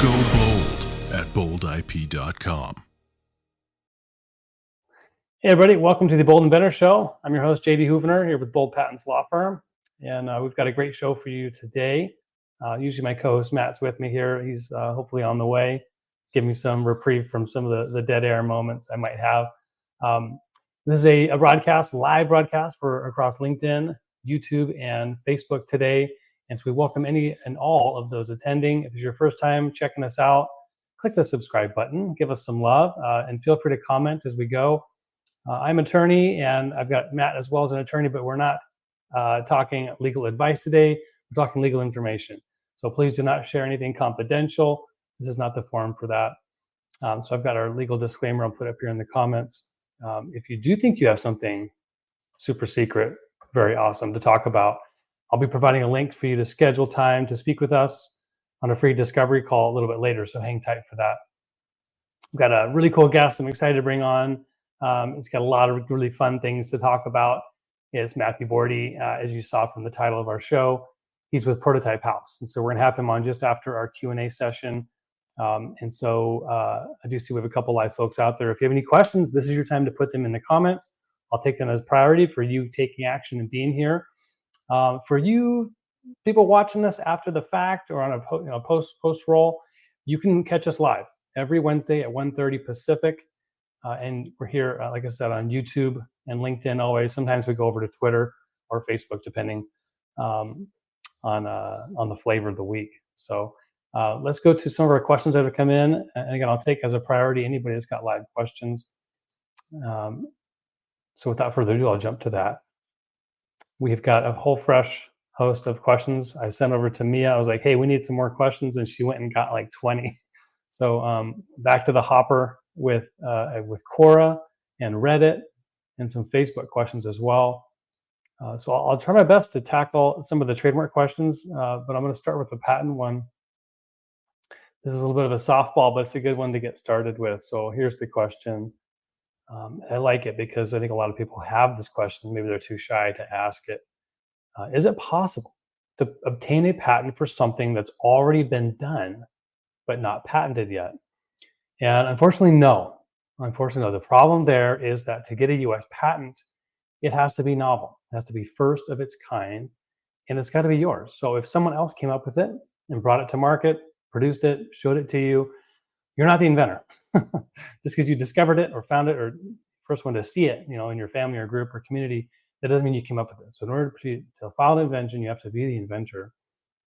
Go bold at boldip.com. Hey everybody, welcome to the Bold Inventor Show. I'm your host, JD Houvener, here with Bold Patents Law Firm. And we've got a great show for you today. Usually my co-host Matt's with me here. He's hopefully on the way, give me some reprieve from some of the dead air moments I might have. This is a broadcast, live broadcast for across LinkedIn, YouTube, and Facebook today. And so we welcome any and all of those attending. If it's your first time checking us out, click the subscribe button, give us some love, and feel free to comment as we go. I'm an attorney, and I've got Matt as well as an attorney, but we're not talking legal advice today. We're talking legal information. So please do not share anything confidential. This is not the forum for that. So I've got our legal disclaimer I'll put up here in the comments. If you do think you have something super secret, very awesome to talk about, I'll be providing a link for you to schedule time to speak with us on a free discovery call a little bit later, so hang tight for that. We've got a really cool guest I'm excited to bring on. It's got a lot of really fun things to talk about. It's Matthew Bordy, as you saw from the title of our show. He's with Prototype House, and so we're going to have him on just after our Q&A session. And so I do see we have a couple live folks out there. If you have any questions, this is your time to put them in the comments. I'll take them as priority for you taking action and being here. For you people watching this after the fact or on a post roll, you can catch us live every Wednesday at 1:30 Pacific. And we're here, like I said, on YouTube and LinkedIn always. Sometimes we go over to Twitter or Facebook, depending on the flavor of the week. So let's go to some of our questions that have come in. And again, I'll take as a priority anybody that's got live questions. So without further ado, I'll jump to that. We've got a whole fresh host of questions. I sent over to Mia. I was like, hey, we need some more questions. And she went and got like 20. So back to the hopper with Quora and Reddit and some Facebook questions as well. So I'll try my best to tackle some of the trademark questions, but I'm going to start with the patent one. This is a little bit of a softball, but it's a good one to get started with. So here's the question. I like it because I think a lot of people have this question. Maybe they're too shy to ask it. Is it possible to obtain a patent for something that's already been done, but not patented yet? And unfortunately, no. Unfortunately, no. The problem there is that to get a US patent, it has to be novel. It has to be first of its kind, and it's got to be yours. So if someone else came up with it and brought it to market, produced it, showed it to you, you're not the inventor. Just because you discovered it or found it or first one to see it, in your family or group or community, that doesn't mean you came up with it. So in order to file an invention, you have to be the inventor.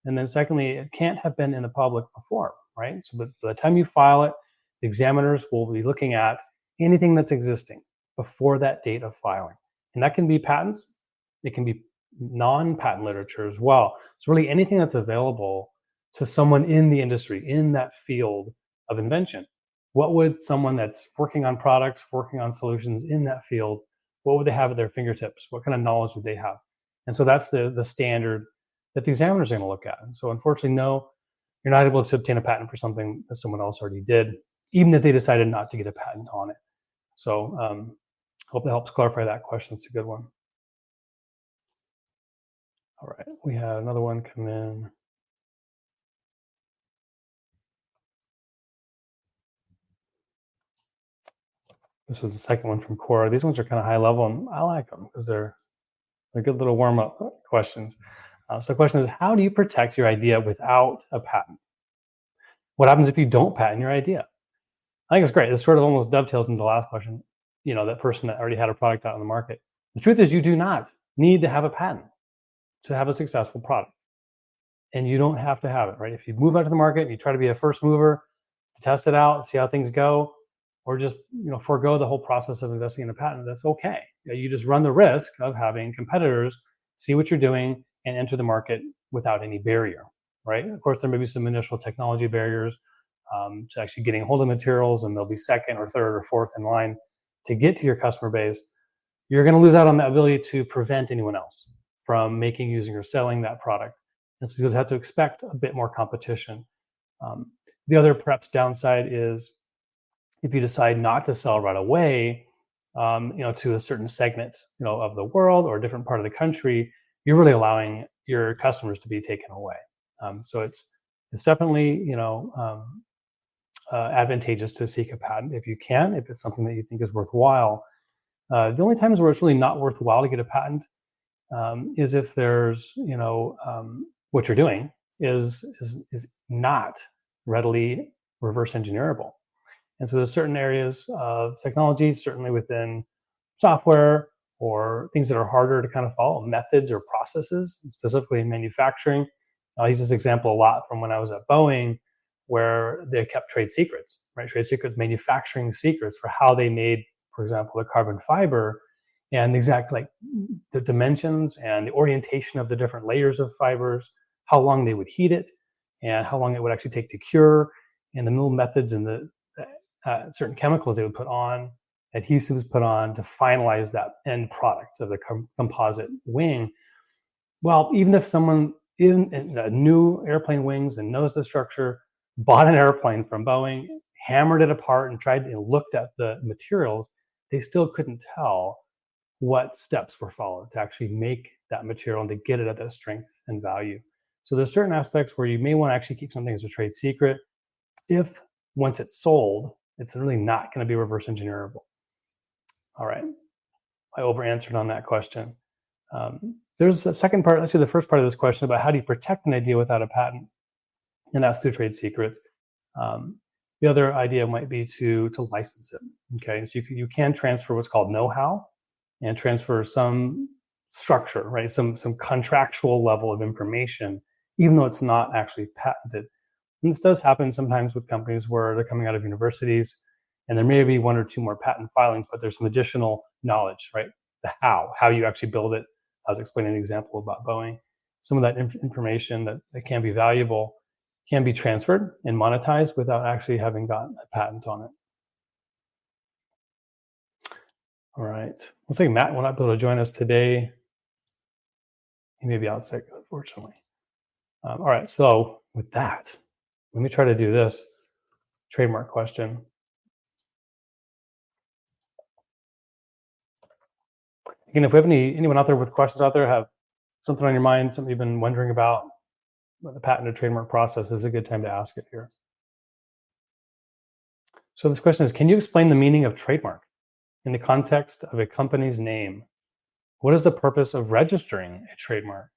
And then secondly, it can't have been in the public before, right? So by the time you file it, the examiners will be looking at anything that's existing before that date of filing. And that can be patents. It can be non-patent literature as well. So really anything that's available to someone in the industry, in that field of invention. What would someone that's working on products, working on solutions in that field, what would they have at their fingertips? What kind of knowledge would they have? And so that's the standard that the examiners are going to look at. And so unfortunately, no, you're not able to obtain a patent for something that someone else already did, even if they decided not to get a patent on it. So hope that helps clarify that question. It's a good one. All right, we had another one come in. This was the second one from Quora. These ones are kind of high level, and I like them because they're good little warm-up questions. So the question is, how do you protect your idea without a patent? What happens if you don't patent your idea? I think it's great. This sort of almost dovetails into the last question, that person that already had a product out on the market. The truth is you do not need to have a patent to have a successful product. And you don't have to have it, right? If you move out to the market and you try to be a first mover to test it out, see how things go, or just forego the whole process of investing in a patent, that's okay. You just run the risk of having competitors see what you're doing and enter the market without any barrier, right? Of course, there may be some initial technology barriers to actually getting hold of materials, and they'll be second or third or fourth in line to get to your customer base. You're going to lose out on the ability to prevent anyone else from making, using, or selling that product. And so you'll have to expect a bit more competition. The other perhaps downside is if you decide not to sell right away, to a certain segment, of the world or a different part of the country, you're really allowing your customers to be taken away. So it's definitely, advantageous to seek a patent if you can, if it's something that you think is worthwhile. The only times where it's really not worthwhile to get a patent is if there's, what you're doing is not readily reverse engineerable. And so there's certain areas of technology, certainly within software or things that are harder to kind of follow, methods or processes, specifically in manufacturing. I'll use this example a lot from when I was at Boeing, where they kept trade secrets, right? Trade secrets, manufacturing secrets for how they made, for example, the carbon fiber, and the exact the dimensions and the orientation of the different layers of fibers, how long they would heat it, and how long it would actually take to cure, and the mill methods and the certain chemicals they would put on, adhesives put on to finalize that end product of the composite wing. Well, even if someone in new airplane wings and knows the structure, bought an airplane from Boeing, hammered it apart and tried and looked at the materials, they still couldn't tell what steps were followed to actually make that material and to get it at that strength and value. So there's certain aspects where you may want to actually keep something as a trade secret. If once it's sold, it's really not going to be reverse engineerable. All right, I over answered on that question. There's a second part, let's do the first part of this question about how do you protect an idea without a patent, and that's through trade secrets. The other idea might be to license it. Okay, so you can transfer what's called know-how and transfer some structure, right? Some contractual level of information, even though it's not actually patented. And this does happen sometimes with companies where they're coming out of universities and there may be one or two more patent filings, but there's some additional knowledge, right? The how you actually build it. I was explaining an example about Boeing. Some of that information that can be valuable can be transferred and monetized without actually having gotten a patent on it. All right. Looks like Matt will not be able to join us today. He may be out sick, unfortunately. All right. So with that, let me try to do this trademark question. Again, if we have anyone out there with questions out there, have something on your mind, something you've been wondering about the patent or trademark process, this is a good time to ask it here. So this question is, can you explain the meaning of trademark in the context of a company's name? What is the purpose of registering a trademark?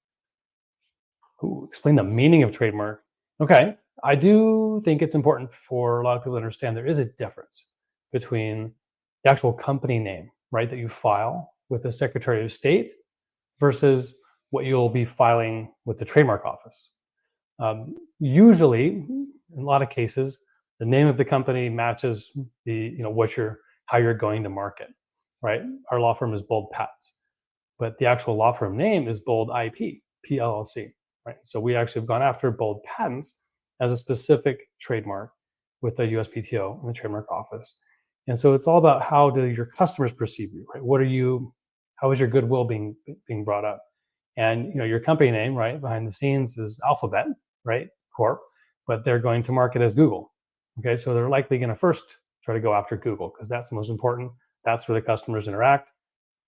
Ooh, explain the meaning of trademark. Okay, I do think it's important for a lot of people to understand there is a difference between the actual company name, right, that you file with the Secretary of State versus what you'll be filing with the trademark office. Usually, in a lot of cases, the name of the company matches the how you're going to market, right? Our law firm is Bold Patents, but the actual law firm name is Bold IP, PLLC, right? So we actually have gone after Bold Patents as a specific trademark with the USPTO and the trademark office. And so it's all about how do your customers perceive you, right? How is your goodwill being brought up? And your company name, right, behind the scenes is Alphabet, right, Corp, but they're going to market as Google. Okay, so they're likely going to first try to go after Google because that's the most important. That's where the customers interact,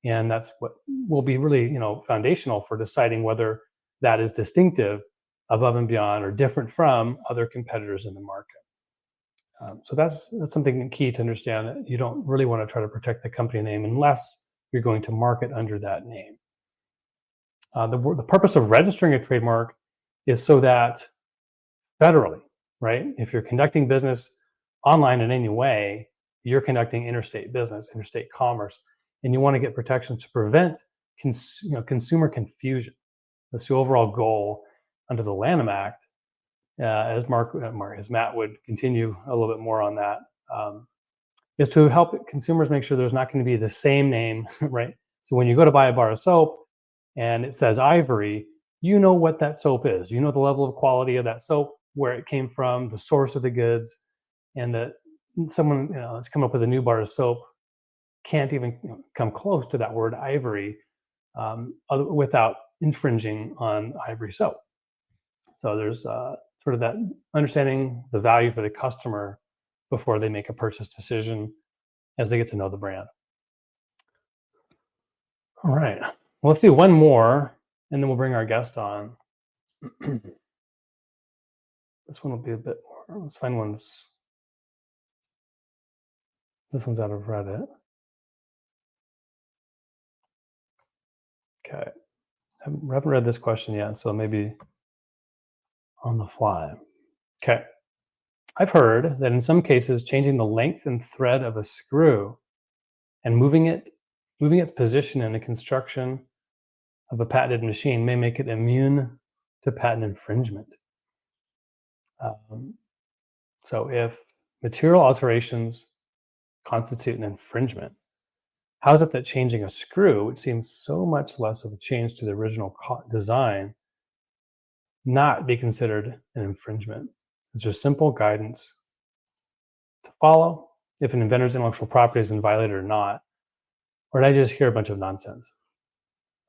and that's what will be really foundational for deciding whether that is distinctive, above and beyond, or different from other competitors in the market. So that's something key to understand. That you don't really want to try to protect the company name unless you're going to market under that name. The purpose of registering a trademark is so that federally, right, if you're conducting business online in any way, you're conducting interstate business, interstate commerce, and you want to get protection to prevent consumer confusion. That's the overall goal under the Lanham Act. As Matt would continue a little bit more on that, is to help consumers make sure there's not going to be the same name, right? So when you go to buy a bar of soap and it says Ivory, you know what that soap is. You know the level of quality of that soap, where it came from, the source of the goods, and that someone that's come up with a new bar of soap can't even come close to that word Ivory without infringing on Ivory soap. So there's sort of that understanding the value for the customer before they make a purchase decision as they get to know the brand. All right, well, let's do one more and then we'll bring our guest on. This one will be a bit more, let's find one that's This one's out of Reddit. Okay. I haven't read this question yet, so maybe on the fly. Okay. I've heard that in some cases, changing the length and thread of a screw and moving its position in the construction of a patented machine may make it immune to patent infringement. So if material alterations constitute an infringement, how is it that changing a screw, which seems so much less of a change to the original design, not be considered an infringement? Is there simple guidance to follow if an inventor's intellectual property has been violated or not? Or did I just hear a bunch of nonsense?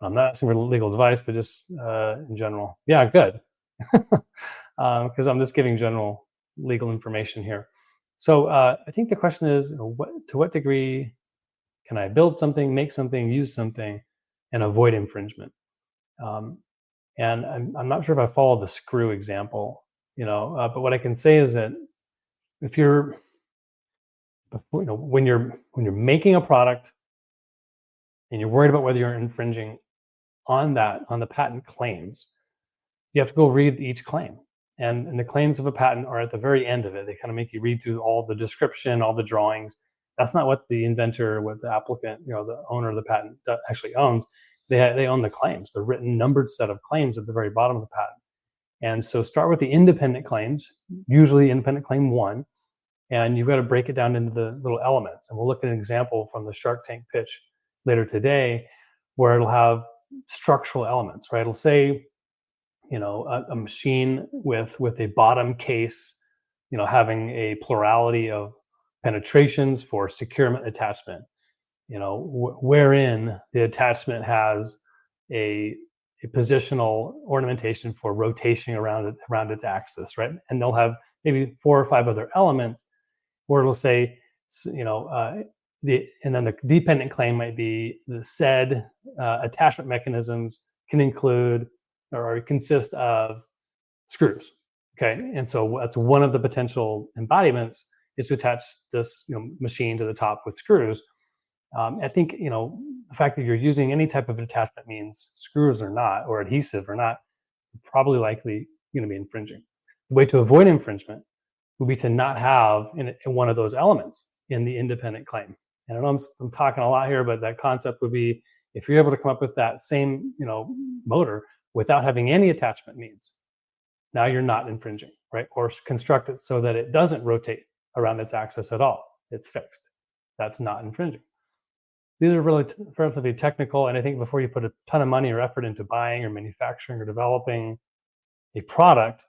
I'm not asking for legal advice, but just in general. Yeah, good. Because I'm just giving general legal information here. So I think the question is, to what degree can I build something, make something, use something, and avoid infringement? And I'm not sure if I followed the screw example, but what I can say is that if you're, when you're making a product and you're worried about whether you're infringing on the patent claims, you have to go read each claim. And the claims of a patent are at the very end of it. They kind of make you read through all the description, all the drawings. That's not what the inventor, what the applicant, the owner of the patent actually owns. They own the claims, the written numbered set of claims at the very bottom of the patent. And so start with the independent claims, usually independent claim 1, and you've got to break it down into the little elements. And we'll look at an example from the Shark Tank pitch later today where it'll have structural elements, right? It'll say, a machine with a bottom case, having a plurality of penetrations for securement attachment, wherein the attachment has a positional ornamentation for rotation around its axis, right? And they'll have maybe 4 or 5 other elements where it'll say, and then the dependent claim might be the said attachment mechanisms can include or consist of screws. Okay, and so that's one of the potential embodiments is to attach this machine to the top with screws. I think the fact that you're using any type of attachment means screws or not, or adhesive or not, probably likely going to be infringing. The way to avoid infringement would be to not have in one of those elements in the independent claim. And I know I'm talking a lot here, but that concept would be if you're able to come up with that same motor without having any attachment means, now you're not infringing, right? Or construct it so that it doesn't rotate around its axis at all. It's fixed. That's not infringing. These are really relatively technical, and I think before you put a ton of money or effort into buying or manufacturing or developing a product,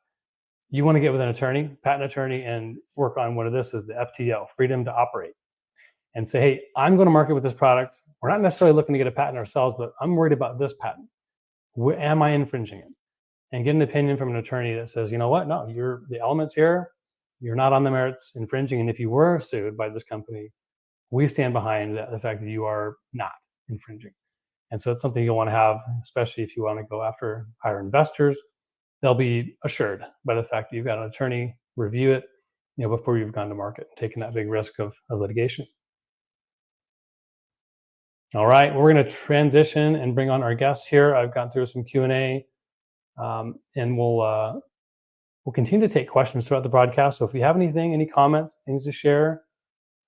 you want to get with an attorney, patent attorney, and work on what this is, the FTO, freedom to operate, and say, hey, I'm going to market with this product. We're not necessarily looking to get a patent ourselves, but I'm worried about this patent. Am I infringing it? And get an opinion from an attorney that says, you know what? No, the elements here, you're not on the merits infringing. And if you were sued by this company, we stand behind the fact that you are not infringing. And so it's something you'll want to have, especially if you want to go after higher investors. They'll be assured by the fact that you've got an attorney review it, before you've gone to market, taking that big risk of litigation. All right, we're going to transition and bring on our guest here. I've gone through some Q&A, and we'll continue to take questions throughout the broadcast. So if you have any comments, things to share,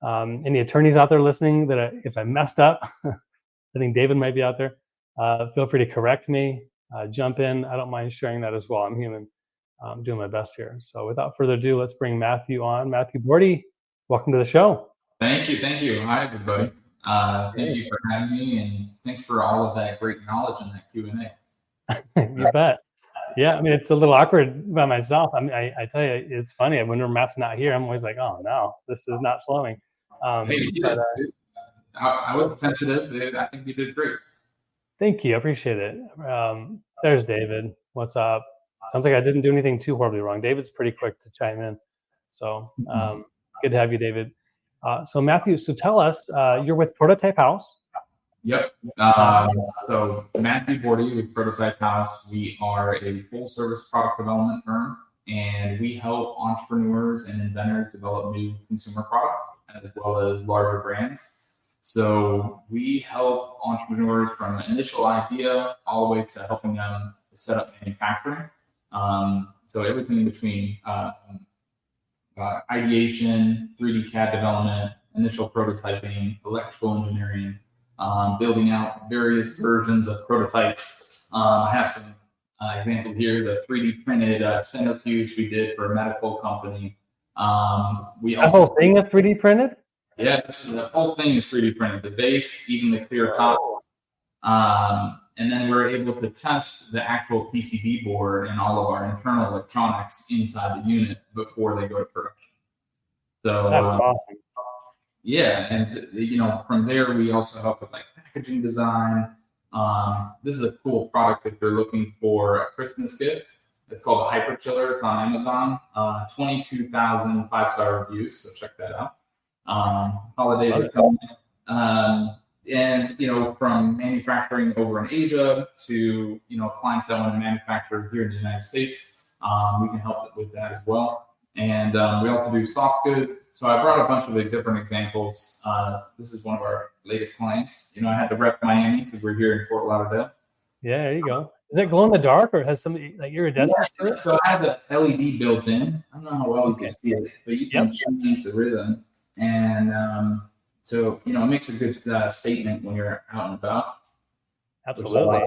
any attorneys out there listening that if I messed up, I think David might be out there, feel free to correct me, jump in. I don't mind sharing that as well. I'm human. I'm doing my best here. So without further ado, let's bring Matthew on. Matthew Bordy, welcome to the show. Thank you. Hi, everybody. Thank you for having me, and thanks for all of that great knowledge in that Q&A. You bet. Yeah, I mean, it's a little awkward by myself. I mean, I tell you, it's funny. When Matt's not here, I'm always like, oh, no, this is not flowing. I was sensitive. I think you did great. Thank you. I appreciate it. There's David. What's up? Sounds like I didn't do anything too horribly wrong. David's pretty quick to chime in. So good to have you, David. So Matthew, tell us, you're with Prototype House. Yep. So Matthew Bordy with Prototype House. We are a full-service product development firm, and we help entrepreneurs and inventors develop new consumer products. as well as larger brands. So we help entrepreneurs from initial idea all the way to helping them set up manufacturing. So everything in between ideation, 3D CAD development, initial prototyping, electrical engineering, building out various versions of prototypes. I have some examples here, the 3D printed centrifuge we did for a medical company. We The also, whole thing is 3D printed? yeah, the whole thing is 3D printed, the base, even the clear top. And then we're able to test the actual PCB board and all of our internal electronics inside the unit before they go to production. So That's awesome. yeah, and from there we also help with like packaging design. This is a cool product if you're looking for a Christmas gift. It's called a Hyper Chiller. It's on Amazon. 22,000 5-star reviews, so check that out. Holidays are coming. And from manufacturing over in Asia to clients that want to manufacture here in the United States, we can help with that as well. And we also do soft goods. So I brought a bunch of different examples. This is one of our latest clients. I had to rep Miami because we're here in Fort Lauderdale. Yeah, there you go. Is it glow in the dark or has some like iridescence to it? So it has an LED built in. I don't know how well you can see it, but you can change the rhythm. And so, it makes a good statement when you're out and about. Absolutely.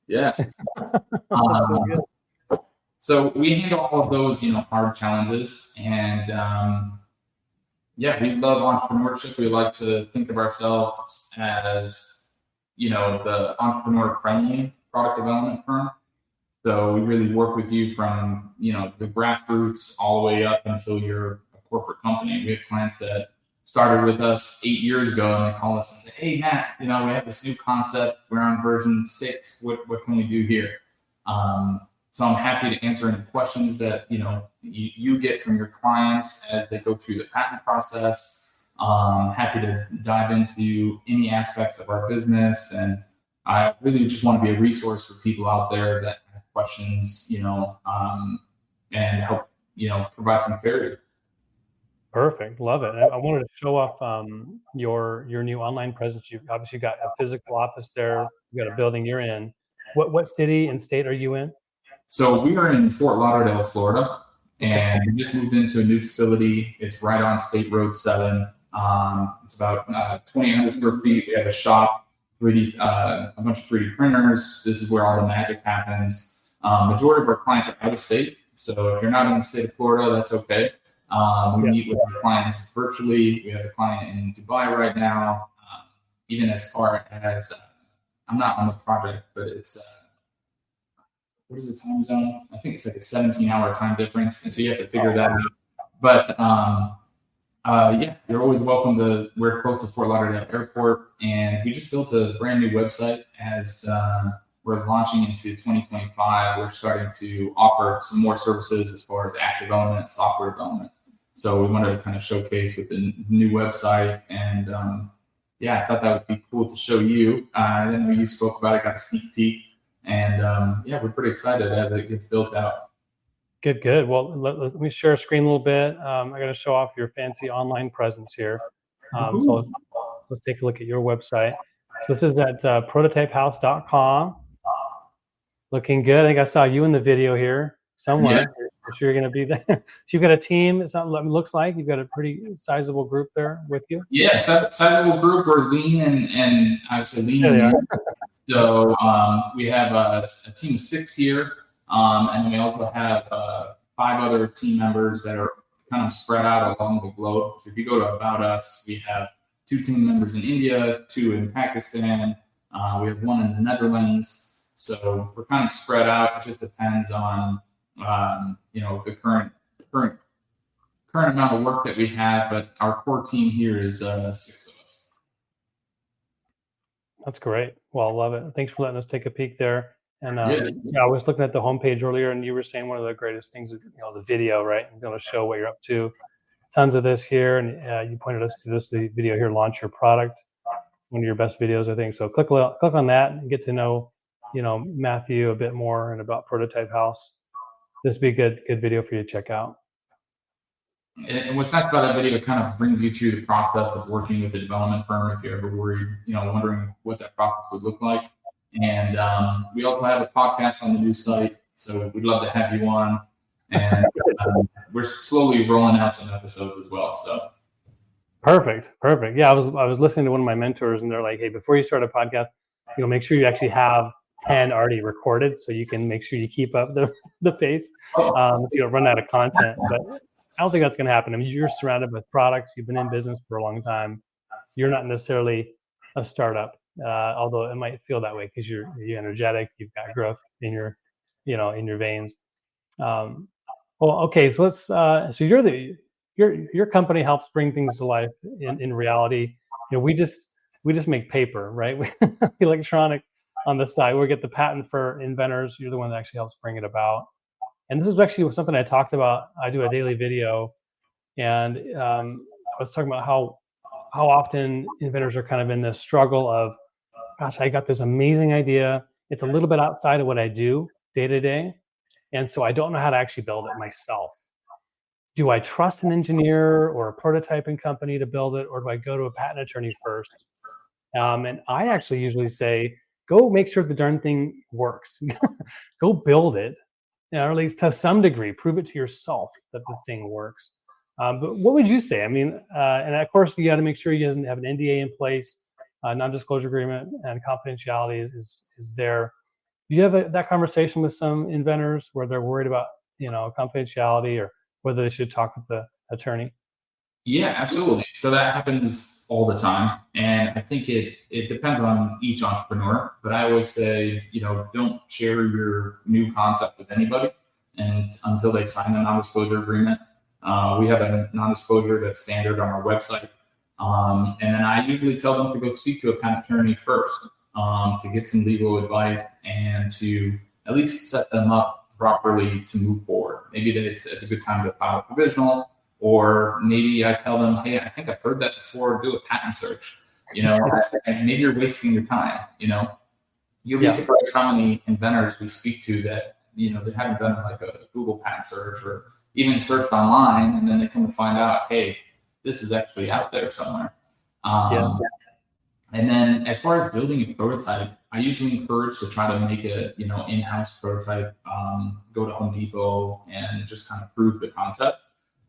Yeah. That's so good. So we handle all of those, hard challenges. And we love entrepreneurship. We like to think of ourselves as, the entrepreneur-friendly product development firm. So we really work with you from, the grassroots all the way up until you're a corporate company. We have clients that started with us 8 years ago, and they call us and say, "Hey, Matt, we have this new concept. We're on version 6. What can we do here?" So I'm happy to answer any questions that you get from your clients as they go through the patent process. Happy to dive into any aspects of our business, and I really just want to be a resource for people out there that have questions, and help provide some clarity. Perfect. Love it. I wanted to show off your new online presence. You obviously got a physical office there. You got a building you're in. What city and state are you in? So we are in Fort Lauderdale, Florida, and we just moved into a new facility. It's right on State Road 7. It's about 2,800 square feet. We have a shop, a bunch of 3D printers. This is where all the magic happens. Majority of our clients are out of state. So if you're not in the state of Florida, that's okay. We meet with our clients virtually. We have a client in Dubai right now, even as far as, I'm not on the project, but it's, what is the time zone? I think it's like a 17-hour time difference. And so you have to figure that out. But you're always welcome we're close to Fort Lauderdale Airport. And we just built a brand new website as we're launching into 2025. We're starting to offer some more services as far as app development, software development. So we wanted to kind of showcase with the new website. And I thought that would be cool to show you. I didn't know you spoke about it, got a sneak peek. And we're pretty excited as it gets built out. Good. Well, let me share a screen a little bit. I got to show off your fancy online presence here. So let's take a look at your website. So this is at prototypehouse.com. Looking good. I think I saw you in the video here somewhere. Yeah. I'm sure you're going to be there. So you've got a team. It looks like you've got a pretty sizable group there with you. Yeah, sizable group. We're lean and I would say lean. Yeah, so we have a team of 6 here, and then we also have 5 other team members that are kind of spread out along the globe. So if you go to About Us, we have 2 team members in India, 2 in Pakistan. We have 1 in the Netherlands. So we're kind of spread out. It just depends on the current amount of work that we have. But our core team here is 6 of us. That's great. Well, I love it. Thanks for letting us take a peek there. And I was looking at the homepage earlier, and you were saying one of the greatest things is the video, right? I'm going to show what you're up to. Tons of this here, and you pointed us to the video here, Launch Your Product, one of your best videos, I think. So click on that and get to know Matthew a bit more and about Prototype House. This would be a good video for you to check out. And what's nice about that video, it kind of brings you through the process of working with a development firm if you're ever worried, wondering what that process would look like. And we also have a podcast on the new site, so we'd love to have you on. And we're slowly rolling out some episodes as well. So perfect. Yeah, I was listening to one of my mentors, and they're like, "Hey, before you start a podcast, make sure you actually have 10 already recorded, so you can make sure you keep up the pace, so you don't run out of content." But I don't think that's going to happen. I mean, you're surrounded with products. You've been in business for a long time. You're not necessarily a startup, although it might feel that way because you're energetic. You've got growth in your veins. Well, okay. So let's. So your company helps bring things to life in reality. We just make paper, right? Electronic on the side. We get the patent for inventors. You're the one that actually helps bring it about. And this is actually something I talked about. I do a daily video, and I was talking about how often inventors are kind of in this struggle of, gosh, I got this amazing idea. It's a little bit outside of what I do day to day, and so I don't know how to actually build it myself. Do I trust an engineer or a prototyping company to build it, or do I go to a patent attorney first? And I actually usually say, go make sure the darn thing works. Go build it, or at least to some degree, prove it to yourself that the thing works. But what would you say? I mean, and of course, you got to make sure you have an NDA in place, non-disclosure agreement, and confidentiality is there. Do you have that conversation with some inventors where they're worried about confidentiality, or whether they should talk with the attorney? Yeah, absolutely. So that happens all the time. And I think it depends on each entrepreneur, but I always say, don't share your new concept with anybody and until they sign a non-disclosure agreement. We have a non-disclosure that's standard on our website. And then I usually tell them to go speak to a patent attorney first to get some legal advice and to at least set them up properly to move forward. Maybe that it's a good time to file a provisional, or maybe I tell them, hey, I think I've heard that before, do a patent search. And maybe you're wasting your time. You'll be surprised how many inventors we speak to that, they haven't done like a Google patent search or even searched online, and then they come to find out, hey, this is actually out there somewhere. And then as far as building a prototype, I usually encourage to try to make a, in-house prototype, go to Home Depot and just kind of prove the concept.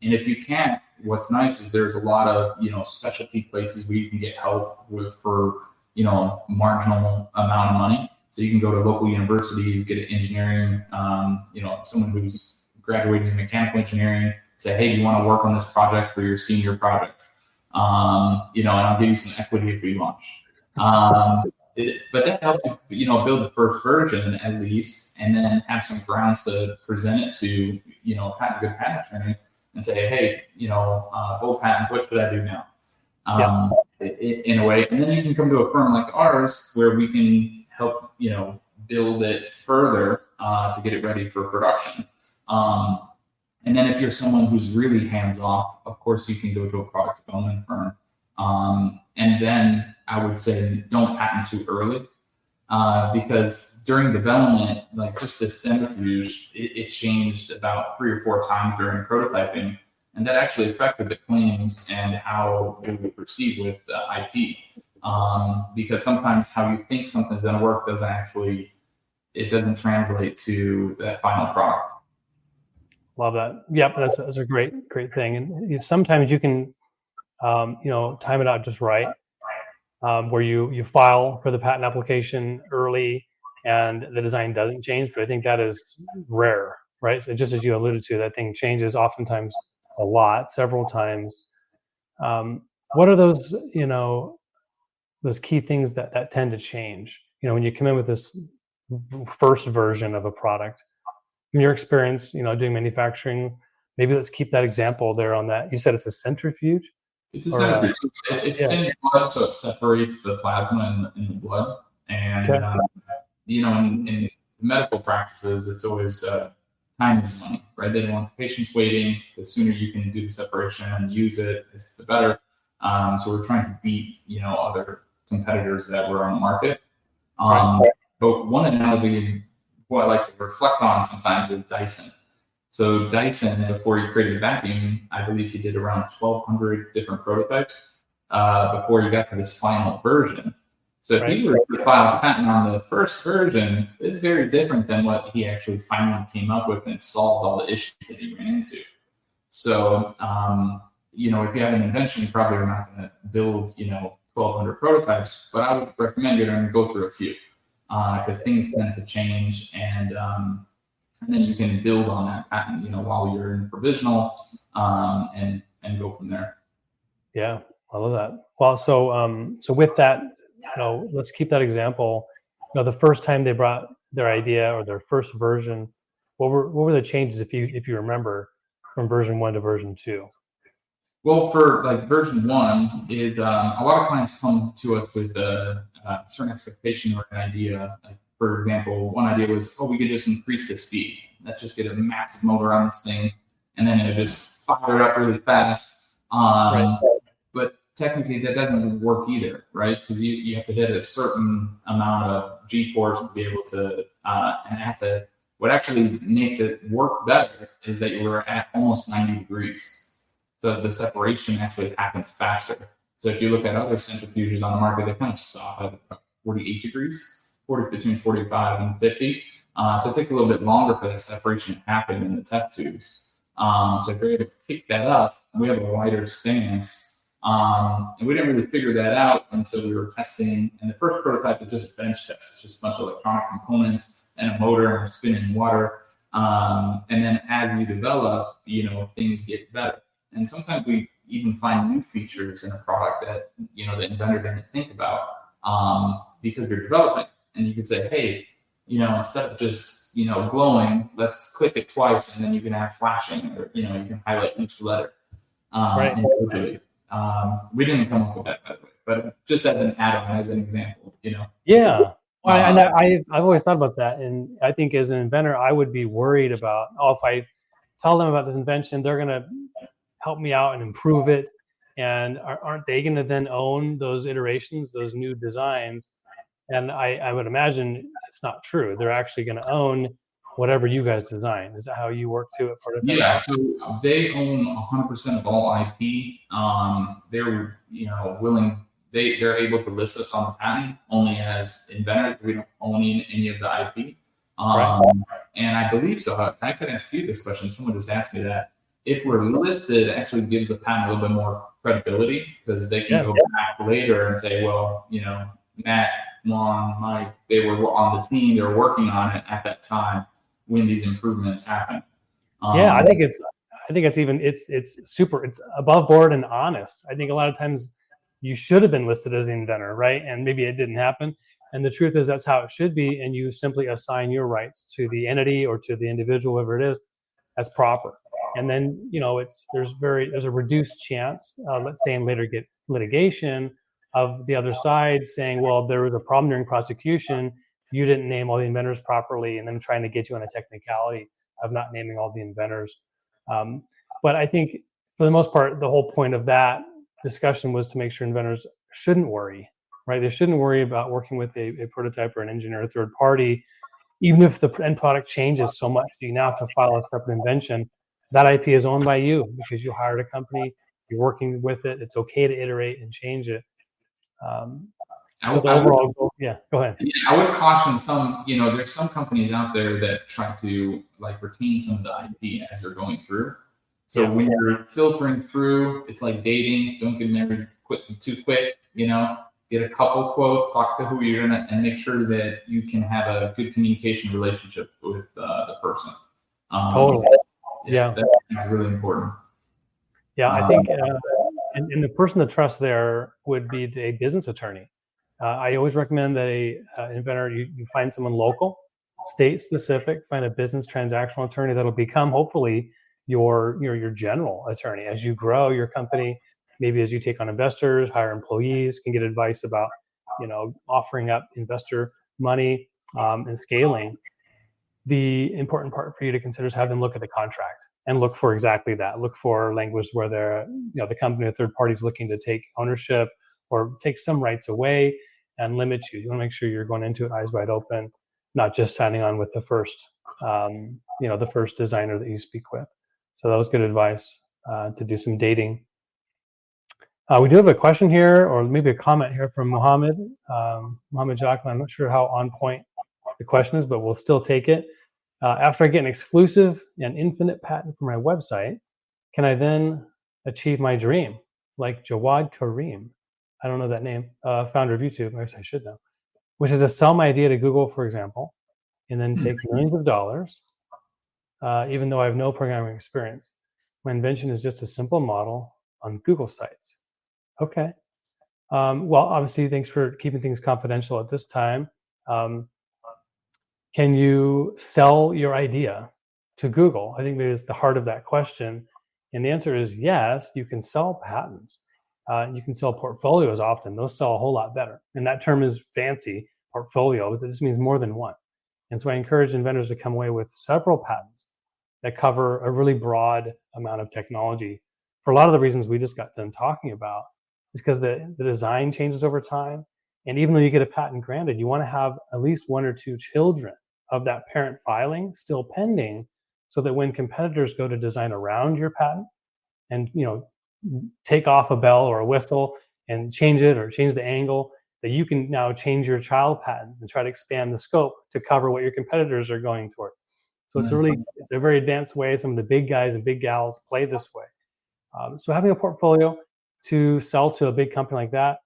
And if you can't, what's nice is there's a lot of, specialty places where you can get help for, marginal amount of money. So you can go to local universities, get an engineering, someone who's graduating in mechanical engineering, say, hey, do you want to work on this project for your senior project? And I'll give you some equity if we launch. But that helps you, build the first version at least, and then have some grounds to present it to, a good patent attorney and say, hey, Bold Patents, what should I do now? In a way, and then you can come to a firm like ours where we can help, build it further to get it ready for production. And then if you're someone who's really hands-off, of course, you can go to a product development firm. And then I would say don't patent too early because during development, like just this centrifuge, it changed about 3 or 4 times during prototyping. And that actually affected the claims and how we would proceed with the IP. Because sometimes how you think something's going to work doesn't translate to that final product. Love that. Yep, that's a great thing. And sometimes you can, time it out just right, where you file for the patent application early and the design doesn't change. But I think that is rare, right? So just as you alluded to, that thing changes oftentimes a lot, several times. What are those, those key things that tend to change? When you come in with this first version of a product. In your experience, doing manufacturing, maybe let's keep that example there on that. You said it's a centrifuge? It's a centrifuge. It sends blood, so it separates the plasma in the blood. And, in medical practices, it's always time is money, right? They don't want the patients waiting. The sooner you can do the separation and use it, the better. So we're trying to beat, other competitors that were on the market. But one analogy, what I like to reflect on sometimes is Dyson. So Dyson, before he created vacuum, I believe he did around 1,200 different prototypes before he got to this final version. So if he were to file a patent on the first version, it's very different than what he actually finally came up with and solved all the issues that he ran into. So, if you have an invention, you're probably not going to build, 1,200 prototypes, but I would recommend you're going to go through a few because things tend to change, and then you can build on that patent, while you're in provisional, and go from there. Yeah, I love that. Well, so with that, let's keep that example. The first time they brought their idea or their first version, what were the changes if you remember from version 1 to version 2? Well, for like version 1 is a lot of clients come to us with a certain expectation or an idea. Like, for example, one idea was, we could just increase the speed. Let's just get a massive motor on this thing, and then it just fire it up really fast. But technically, that doesn't work either, right? Because you have to hit a certain amount of G-force to be able to, and what actually makes it work better is that you were at almost 90 degrees. So the separation actually happens faster. So if you look at other centrifuges on the market, they kind of stop at 48 degrees, between 45 and 50. So it takes a little bit longer for that separation to happen in the test tubes. So if you're able to pick that up, we have a wider stance. And we didn't really figure that out until we were testing. And the first prototype is just a bench test. It's just a bunch of electronic components and a motor and spinning water. And then as you develop, things get better. And sometimes we even find new features in a product that, the inventor didn't think about because you're developing. And you could say, hey, instead of just, glowing, let's click it twice and then you can have flashing, or, you can highlight each letter individually. We didn't come up with that, by the way, but just as an add-on, as an example, Yeah. And I've always thought about that. And I think as an inventor, I would be worried about, if I tell them about this invention, they're going to help me out and improve it. And aren't they going to then own those iterations, those new designs? And I would imagine it's not true. They're actually going to own whatever you guys design. Is that how you work to it? Yeah, so they own 100% of all IP. They're willing. They're able to list us on the patent only as inventors. We don't own any of the IP. And I believe so. I could ask you this question. Someone just asked me that. If we're listed, it actually gives the patent a little bit more credibility because they can go back later and say, well, Matt, Juan, Mike, they were on the team. They were working on it at that time when these improvements happen. I think it's super. It's above board and honest. I think a lot of times you should have been listed as the inventor, right? And maybe it didn't happen. And the truth is that's how it should be. And you simply assign your rights to the entity or to the individual, whoever it is. That's proper. And then there's a reduced chance. Let's say in later litigation of the other side saying, well, there was a problem during prosecution. You didn't name all the inventors properly, and then trying to get you on a technicality of not naming all the inventors. But I think for the most part, the whole point of that discussion was to make sure inventors shouldn't worry, right? They shouldn't worry about working with a prototype or an engineer or third party, even if the end product changes so much. You now have to file a separate invention. That IP is owned by you because you hired a company. You're working with it. It's okay to iterate and change it. Go ahead. Yeah, I would caution some, there's some companies out there that try to retain some of the IP as they're going through. So when you're filtering through, it's like dating. Don't get married too quick, get a couple quotes, talk to who you're gonna, and make sure that you can have a good communication relationship with the person. Totally. That's really important. Yeah, I think, and the person to trust there would be a business attorney. I always recommend that an inventor, you find someone local, state specific, find a business transactional attorney that'll become hopefully your general attorney as you grow your company. Maybe as you take on investors, hire employees, can get advice about offering up investor money and scaling. The important part for you to consider is have them look at the contract and look for exactly that. Look for language where they're, the company or third party is looking to take ownership or take some rights away and limit you. You want to make sure you're going into it eyes wide open. not just signing on with the first, the first designer that you speak with. So that was good advice to do some dating. We do have a question here, or maybe a comment here from Mohammed Jacqueline. I'm not sure how on point the question is, but we'll still take it. After I get an exclusive and infinite patent for my website, can I then achieve my dream? Like Jawad Karim, I don't know that name, founder of YouTube, I guess I should know, which is to sell my idea to Google, for example, and then take millions of dollars, even though I have no programming experience. My invention is just a simple model on Google sites. Okay. Well, obviously, thanks for keeping things confidential at this time. Can you sell your idea to Google? I think that is the heart of that question. And the answer is yes, you can sell patents. You can sell portfolios often. Those sell a whole lot better. And that term is fancy, portfolio, but it just means more than one. And so I encourage inventors to come away with several patents that cover a really broad amount of technology for a lot of the reasons we just got done talking about. It's because the design changes over time. And even though you get a patent granted, you want to have at least one or two children of that parent filing still pending, so that when competitors go to design around your patent and take off a bell or a whistle and change it or change the angle, that you can now change your child patent and try to expand the scope to cover what your competitors are going toward. So it's a very advanced way. Some of the big guys and big gals play this way. So having a portfolio to sell to a big company like that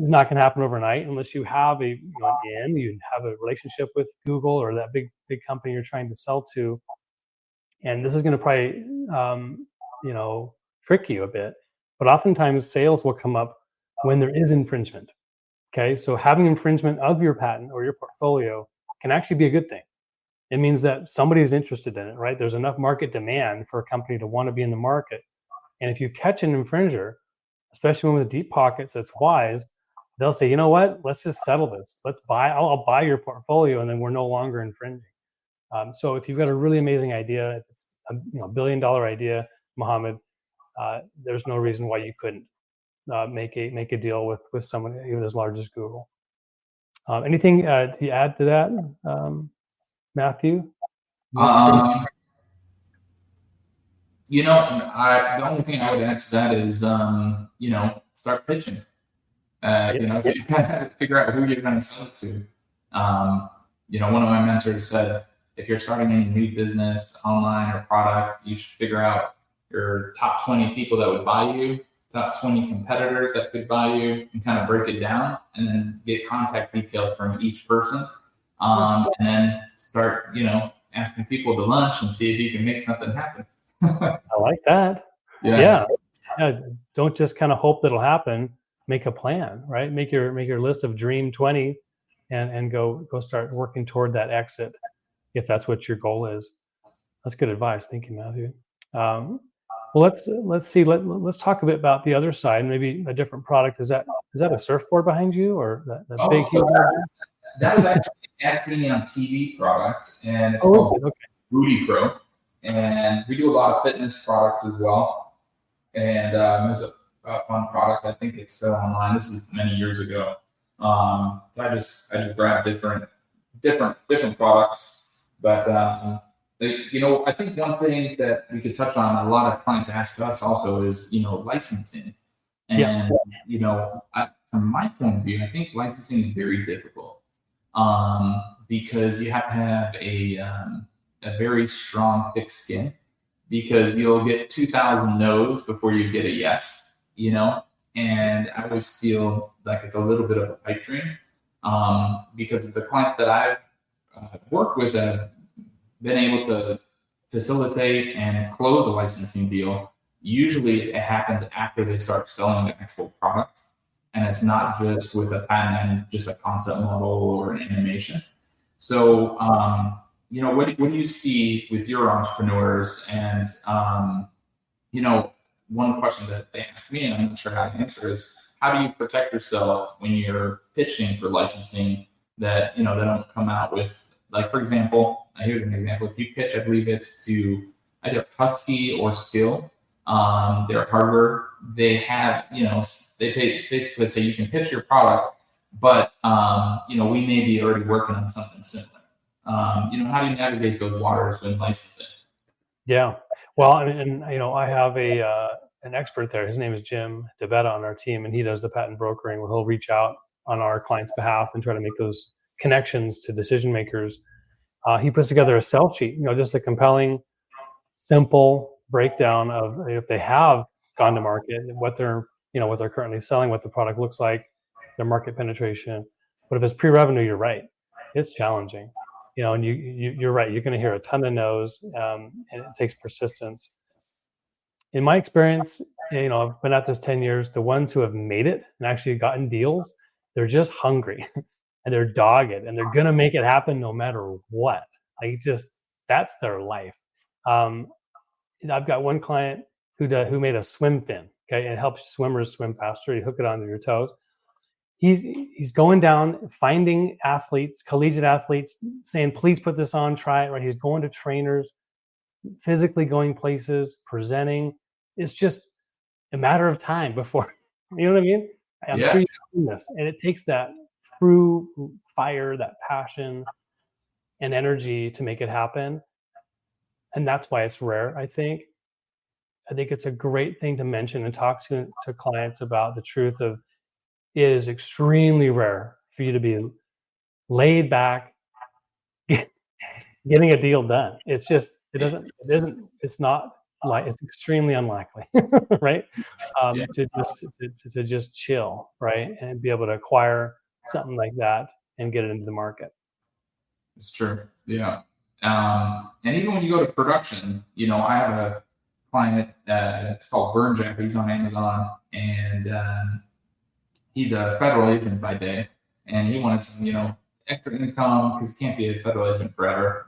is not going to happen overnight unless you have you have a relationship with Google or that big company you're trying to sell to. And this is going to probably trick you a bit, but oftentimes sales will come up when there is infringement. Okay, so having infringement of your patent or your portfolio can actually be a good thing. It means that somebody's interested in it, right? There's enough market demand for a company to want to be in the market. And if you catch an infringer, especially one with deep pockets that's wise, they'll say, you know what, let's just settle this. I'll buy your portfolio, and then we're no longer infringing. So if you've got a really amazing idea, if it's a $1 billion idea, Mohammed, there's no reason why you couldn't make a deal with someone even as large as Google. Anything to add to that, Matthew? The only thing I would add to that is, start pitching. Figure out who you're going to sell it to. One of my mentors said, if you're starting any new business, online or product, you should figure out your top 20 people that would buy you, top 20 competitors that could buy you, and kind of break it down, and then get contact details from each person, and then start, asking people to lunch and see if you can make something happen. I like that. Yeah. Don't just kind of hope that'll happen. Make a plan, right? Make your list of dream 20 and go start working toward that exit if that's what your goal is. That's good advice. Thank you, Matthew. Well, let's see. Let's talk a bit about the other side, maybe a different product. Is that a surfboard behind you, or that big? So that was actually an SB on TV product, and it's called Booty Pro. And we do a lot of fitness products as well. And there's a fun product. I think it's still online. This is many years ago. So I just grabbed different products. But I think one thing that we could touch on, a lot of clients ask us also, is licensing. And from my point of view, I think licensing is very difficult because you have to have a very strong, thick skin, because you'll get 2,000 no's before you get a yes, and I always feel like it's a little bit of a pipe dream because the clients that I've worked with have been able to facilitate and close a licensing deal. Usually it happens after they start selling the actual product, and it's not just with a patent and just a concept model or an animation. So, what do you see with your entrepreneurs? And, one question that they ask me, and I'm not sure how to answer, is how do you protect yourself when you're pitching for licensing that, they don't come out with, like, for example, here's an example. If you pitch, I believe it's to either Husky or Skill, their hardware, they have, they basically say you can pitch your product, but we may be already working on something similar. How do you navigate those waters when licensing? Yeah. Well, and I have an expert there. His name is Jim DeBetta on our team, and he does the patent brokering where he'll reach out on our client's behalf and try to make those connections to decision makers. He puts together a sell sheet, just a compelling, simple breakdown of if they have gone to market, what they're currently selling, what the product looks like, their market penetration. But if it's pre-revenue, you're right, it's challenging. And you're right. You're going to hear a ton of no's, and it takes persistence. In my experience, I've been at this 10 years. The ones who have made it and actually gotten deals, they're just hungry and they're dogged and they're going to make it happen no matter what. That's their life. I've got one client who made a swim fin. Okay, and it helps swimmers swim faster. You hook it onto your toes. He's going down, finding athletes, collegiate athletes, saying, please put this on, try it, right? He's going to trainers, physically going places, presenting. It's just a matter of time before, you know what I mean? I'm sure you've seen this. And it takes that true fire, that passion and energy to make it happen. And that's why it's rare, I think. I think it's a great thing to mention and talk to clients about the truth of it is extremely rare for you to be laid back, getting a deal done. It's extremely unlikely, right? To just chill, right? And be able to acquire something like that and get it into the market. It's true. Yeah. And even when you go to production, I have a client, it's called Burn Jack. He's on Amazon, and he's a federal agent by day, and he wanted some, extra income because he can't be a federal agent forever,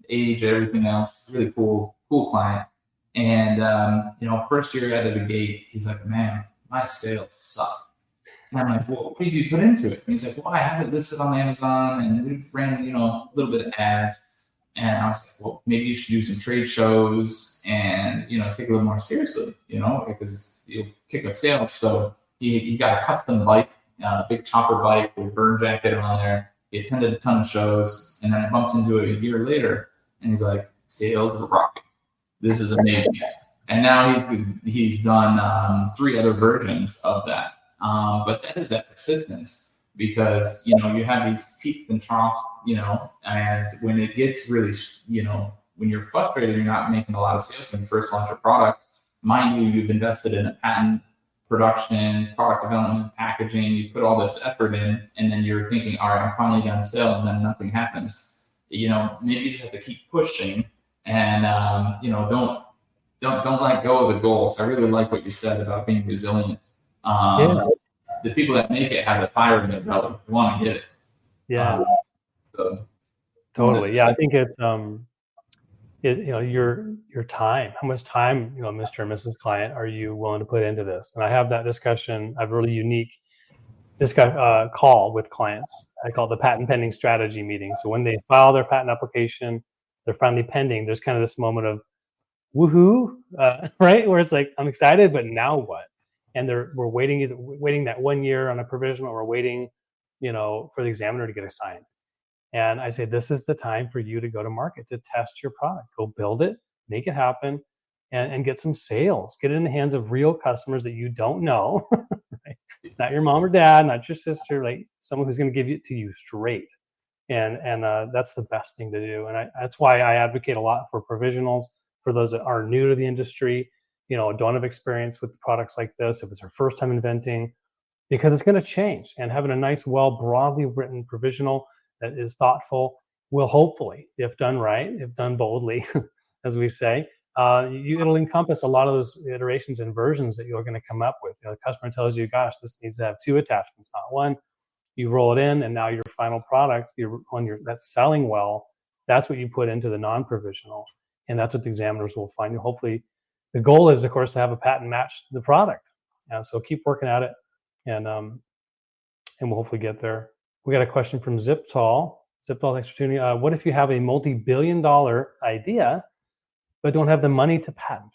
age, everything else. Really cool client. And, first year out of the gate, he's like, man, my sales suck. And I'm like, well, what did you put into it? And he's like, well, I have it listed on Amazon and we've ran, a little bit of ads. And I was like, well, maybe you should do some trade shows and, take it a little more seriously, because you'll kick up sales. So he got a custom bike, big chopper bike with burn jacket on there. He attended a ton of shows, and then I bumped into it a year later, and he's like, sales are rocking. This is amazing. And now he's done 3 other versions of that. But that is that persistence, because, you have these peaks and troughs, and when it gets really, when you're frustrated, you're not making a lot of sales when you first launch a product. Mind you, you've invested in a patent, production, product development, packaging, you put all this effort in, and then you're thinking, all right, I'm finally going to sell, and then nothing happens. Maybe you just have to keep pushing and, don't let go of the goals. I really like what you said about being resilient. The people that make it have the fire in their belly. They want to get it. Yes. Totally. Yeah. I think it's, your time, how much time, Mr. and Mrs. Client, are you willing to put into this? And I have that discussion. I have a really unique call with clients. I call it the patent pending strategy meeting. So when they file their patent application, they're finally pending. There's kind of this moment of woohoo, right? Where it's like, I'm excited, but now what? And we're waiting that 1 year on a provisional, or we're waiting, for the examiner to get assigned. And I say, this is the time for you to go to market, to test your product, go build it, make it happen, and get some sales, get it in the hands of real customers that you don't know, right? Not your mom or dad, not your sister, like someone who's going to give it to you straight. And that's the best thing to do. And that's why I advocate a lot for provisionals, for those that are new to the industry, don't have experience with products like this, if it's their first time inventing, because it's going to change. And having a nice, broadly written provisional that is thoughtful will hopefully, if done right, if done boldly, as we say, it'll encompass a lot of those iterations and versions that you're going to come up with. The customer tells you, gosh, this needs to have 2 attachments, not 1. You roll it in, and now your final product, that's selling well, that's what you put into the non-provisional. And that's what the examiners will find you. Hopefully, the goal is, of course, to have a patent match the product. So keep working at it, and we'll hopefully get there. We got a question from Ziptal. Ziptal, thanks for tuning in. What if you have a multi-billion-dollar idea, but don't have the money to patent?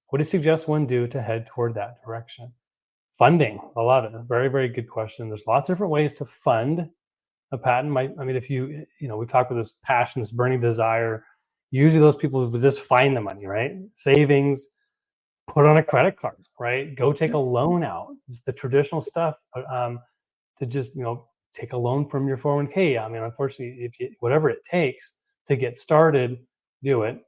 What do you suggest one do to head toward that direction? funding. I love it. Very, very good question. There's lots of different ways to fund a patent. If we talk about this passion, this burning desire, usually those people will just find the money, right? Savings, put on a credit card, right? Go take a loan out. It's the traditional stuff to just, take a loan from your 401k. Unfortunately, whatever it takes to get started, do it.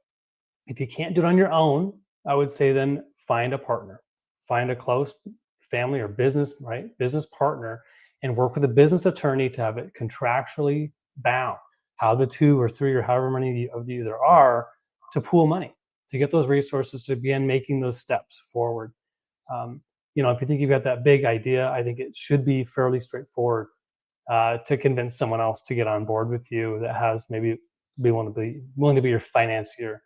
If you can't do it on your own, I would say then find a partner, find a close family or business partner, and work with a business attorney to have it contractually bound. How the 2 or 3 or however many of you there are to pool money, to get those resources to begin making those steps forward. If you think you've got that big idea, I think it should be fairly straightforward to convince someone else to get on board with you that has maybe willing to be your financier.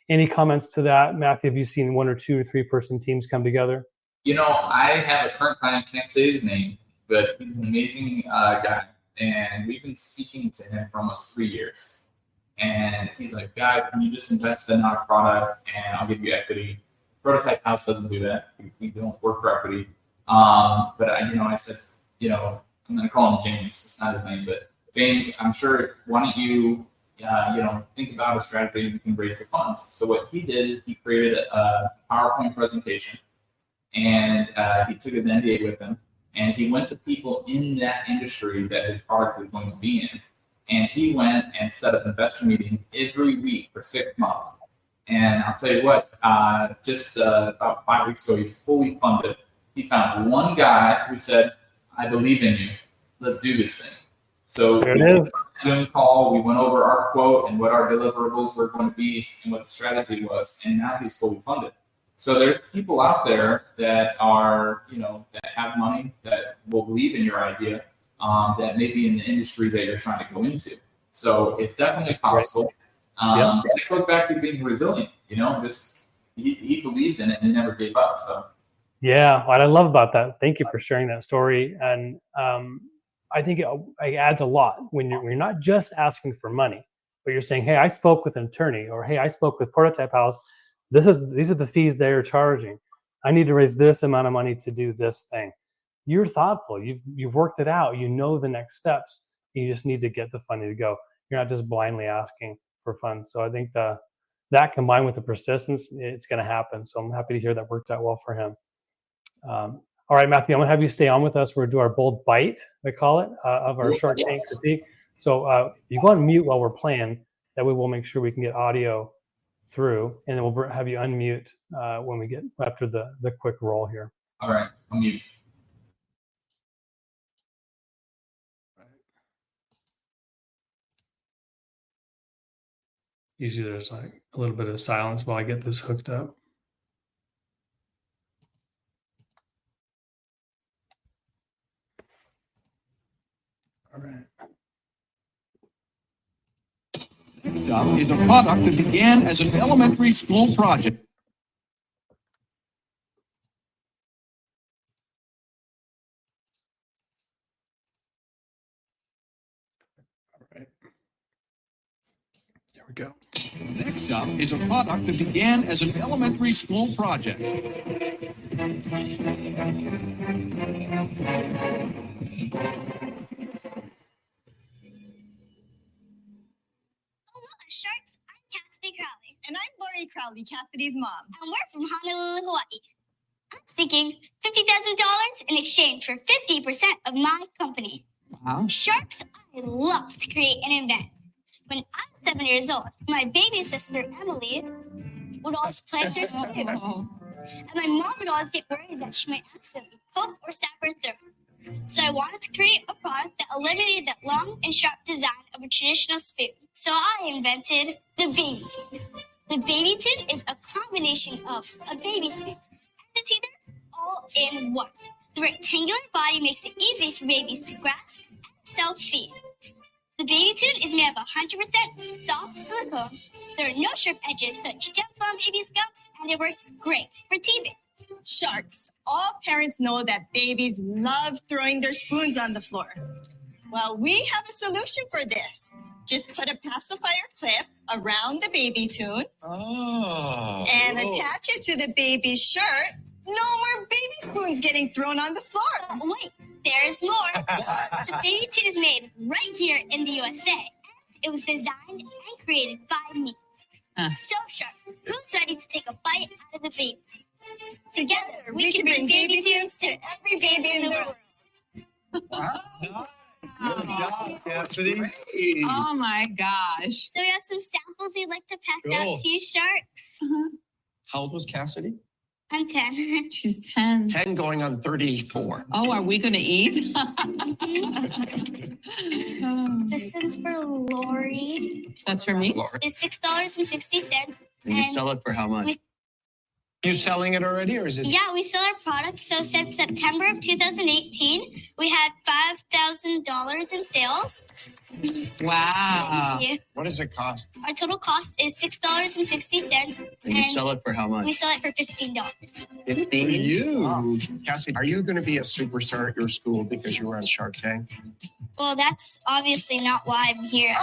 Any comments to that, Matthew? Have you seen 1 or 2 or 3 person teams come together? I have a current client, can't say his name, but he's an amazing guy. And we've been speaking to him for almost 3 years. And he's like, guys, can you just invest in our product and I'll give you equity? Prototype House doesn't do that. We don't work for equity. But I said, I'm going to call him James. It's not his name, but James, I'm sure, why don't you, think about a strategy you can raise the funds. So what he did is he created a PowerPoint presentation, and he took his NDA with him, and he went to people in that industry that his product is going to be in. And he went and set up investor meetings every week for 6 months. And I'll tell you what, just about 5 weeks ago, he's fully funded. He found one guy who said, I believe in you. Let's do this thing. So we did a Zoom call. We went over our quote and what our deliverables were going to be and what the strategy was. And now he's fully funded. So there's people out there that are, that have money, that will believe in your idea, that may be in the industry that you're trying to go into. So it's definitely possible. Right. It goes back to being resilient, just he believed in it and never gave up. So. Yeah, what I love about that, thank you for sharing that story. And I think it adds a lot when you're not just asking for money, but you're saying, hey, I spoke with an attorney, or hey, I spoke with Prototype House. These are the fees they're charging. I need to raise this amount of money to do this thing. You're thoughtful. You've worked it out. You know the next steps. You just need to get the funding to go. You're not just blindly asking for funds. So I think that combined with the persistence, it's going to happen. So I'm happy to hear that worked out well for him. All right, Matthew, I'm going to have you stay on with us. We're going to do our bold bite, we call it, of our Shark Tank critique. So you go on mute while we're playing. That way we'll make sure we can get audio through, and then we'll have you unmute when we get after the quick roll here. All right, unmute. Usually there's like a little bit of silence while I get this hooked up. All right. Next up is a product that began as an elementary school project. All right. There we go. Next up is a product that began as an elementary school project. Sharks, I'm Cassidy Crowley. And I'm Lori Crowley, Cassidy's mom. And we're from Honolulu, Hawaii. I'm seeking $50,000 in exchange for 50% of my company. Wow. Sharks, I love to create and invent. When I was 7 years old, my baby sister, Emily, would always plant her food. And my mom would always get worried that she might accidentally poke or stab her throat. So I wanted to create a product that eliminated that long and sharp design of a traditional spoon. So I invented the baby tune. The baby tune is a combination of a baby spoon and a teeter all in one. The rectangular body makes it easy for babies to grasp and self-feed. The baby tune is made of 100% soft silicone. There are no sharp edges, so it's gentle on babies' gums, and it works great for teething. Sharks. All parents know that babies love throwing their spoons on the floor. Well, we have a solution for this. Just put a pacifier clip around the baby tune and attach it to the baby's shirt No more baby spoons getting thrown on the floor. Oh, wait, there's more. So Baby Tune is made right here in the USA. And it was designed and created by me. So sharp, who's ready to take a bite out of the baby tune? Together, we can bring baby tunes to every baby in the world. Wow. Good job, Cassidy. Oh my gosh. So we have some samples we'd like to pass out Cool. to you, sharks. How old was Cassidy? I'm 10. She's 10. 10 going on 34. Oh, are we going to eat? This is for Lori. That's for me? Laura. It's $6.60. And you And sell it for how much? You selling it already, or is it? yeah, we sell our products. So since September of 2018, we had $5,000 in sales. Wow. Yeah. What does it cost? Our total cost is $6.60. And you sell it for how we much? sell it for $15. 15. You, Cassie, are you going to be a superstar at your school because you were on Shark Tank? Well, that's obviously not why I'm here.